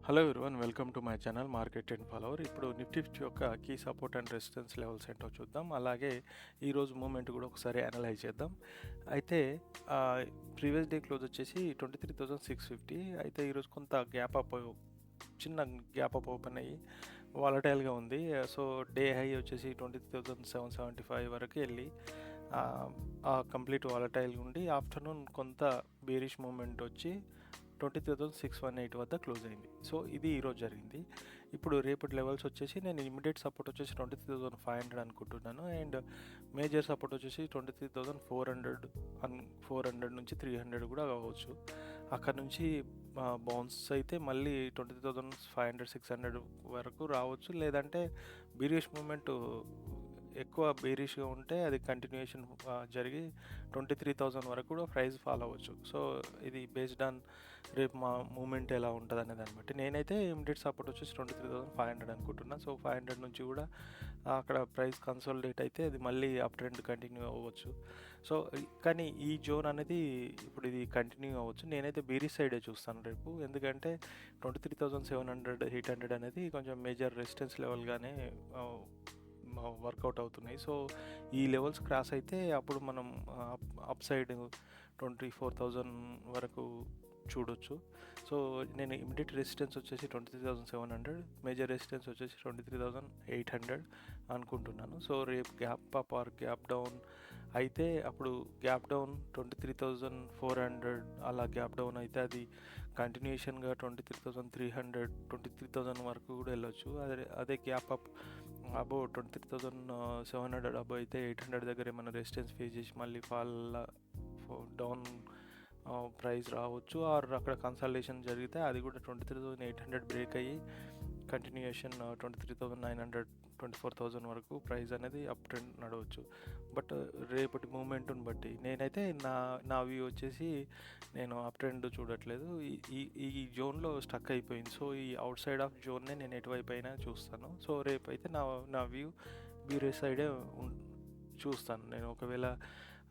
Hello everyone, welcome to my channel market and follower. ఇప్పుడు Nifty యొక్క key support and resistance levels ఏంటో చూద్దాం. అలాగే ఈరోజు మూమెంట్ కూడా ఒకసారి అనలైజ్ చేద్దాం. అయితే ప్రీవియస్ డే క్లోజ్ వచ్చేసి 23,650. అయితే ఈరోజు కొంత చిన్న గ్యాప్ అప్ ఓపెన్ అయ్యి వాలటైల్గా ఉంది. సో డే హై వచ్చేసి 23,775 వరకు వెళ్ళి కంప్లీట్ వాలటైల్ ఉండి ఆఫ్టర్నూన్ కొంత బేరిష్ మూమెంట్ వచ్చి 23,618 వద్ద క్లోజ్ అయింది. సో ఇది ఈరోజు జరిగింది. ఇప్పుడు రేపటి లెవెల్స్ వచ్చేసి నేను ఇమీడియట్ సపోర్ట్ వచ్చేసి 23,500 అనుకుంటున్నాను. అండ్ మేజర్ సపోర్ట్ వచ్చేసి 23,400 400 నుంచి 300 కూడా కావచ్చు. అక్కడ నుంచి బౌన్స్ అయితే మళ్ళీ 23,500 600 వరకు రావచ్చు. లేదంటే బీరిష్ మూమెంట్ ఎక్కువ బేరిష్గా ఉంటే అది కంటిన్యూషన్ జరిగి 23,000 వరకు కూడా ప్రైస్ ఫాల్ అవ్వచ్చు. సో ఇది బేస్డ్ ఆన్ రేపు మా మూమెంట్ ఎలా ఉంటుంది అనే దాన్ని బట్టి నేనైతే ఇమిడియట్ సపోర్ట్ వచ్చేసి 23,500 అనుకుంటున్నా. సో 500 నుంచి కూడా అక్కడ ప్రైస్ కన్సాలిడేట్ అయితే అది మళ్ళీ అప్ ట్రెండ్ కంటిన్యూ అవ్వచ్చు. సో కానీ ఈ జోన్ అనేది ఇప్పుడు ఇది కంటిన్యూ అవ్వచ్చు. నేనైతే బేరిష్ సైడే చూస్తాను రేపు, ఎందుకంటే 23,700 800 అనేది కొంచెం మేజర్ రెసిస్టెన్స్ లెవెల్గానే వర్కౌట్ అవుతున్నాయి. సో ఈ లెవెల్స్ క్రాస్ అయితే అప్పుడు మనం అప్ సైడ్ 24,000 వరకు చూడొచ్చు. సో నేను ఇమిడియట్ రెసిస్టెన్స్ వచ్చేసి 23,700, మేజర్ రెసిస్టెన్స్ వచ్చేసి 23,800 అనుకుంటున్నాను. సో రేపు gap up or gap down అయితే అప్పుడు గ్యాప్ డౌన్ 23,400 అలా గ్యాప్ డౌన్ అయితే అది కంటిన్యూషన్గా 23,300 23,000 వరకు కూడా వెళ్ళొచ్చు. అదే గ్యాప్ అప్ అబౌవ్ 23,700 అబౌవ్ అయితే 800 దగ్గర ఏమైనా రెసిస్టెన్స్ ఫేస్ చేసి మళ్ళీ డౌన్ ప్రైస్ రావచ్చు. ఆర్ అక్కడ కన్సల్టేషన్ జరిగితే అది కూడా 23,800 బ్రేక్ అయ్యి కంటిన్యూషన్ 23,900 24,000 వరకు ప్రైస్ అనేది అప్ ట్రెండ్ నడవచ్చు. బట్ రేపటి మూమెంట్ని బట్టి నేనైతే నా వ్యూ వచ్చేసి నేను అప్ ట్రెండ్ చూడట్లేదు. ఈ జోన్లో స్టక్ అయిపోయింది. సో ఈ అవుట్ సైడ్ ఆఫ్ జోన్నే నేను ఎటువైపు అయినా చూస్తాను. సో రేపు అయితే నా వ్యూ బీరే సైడే చూస్తాను. నేను ఒకవేళ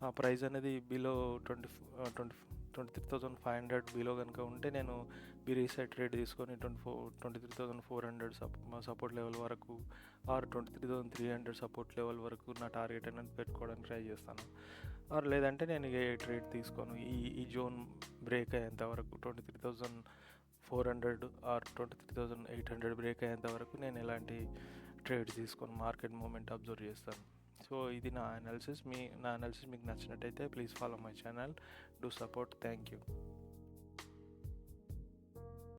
ఆ ప్రైస్ అనేది బిలో 23,500 బిలో కనుక ఉంటే నేను బీరే సైడ్ ట్రేడ్ తీసుకొని 23,400 సపోర్ట్ లెవెల్ వరకు ఆర్ 23,300 సపోర్ట్ లెవెల్ వరకు నా టార్గెట్ అనేది పెట్టుకోవడానికి ట్రై చేస్తాను. ఆర్ లేదంటే నేను ఏ ట్రేడ్ తీసుకోను. ఈ జోన్ బ్రేక్ అయ్యేంత వరకు 23,400 ఆర్ 23,800 బ్రేక్ అయ్యేంత వరకు నేను ఎలాంటి ట్రేడ్ తీసుకొని మార్కెట్ మూమెంట్ అబ్జర్వ్ చేస్తాను. సో ఇది నా అనాలిసిస్ మీకు నచ్చినట్టయితే please follow my channel, do support. Thank you.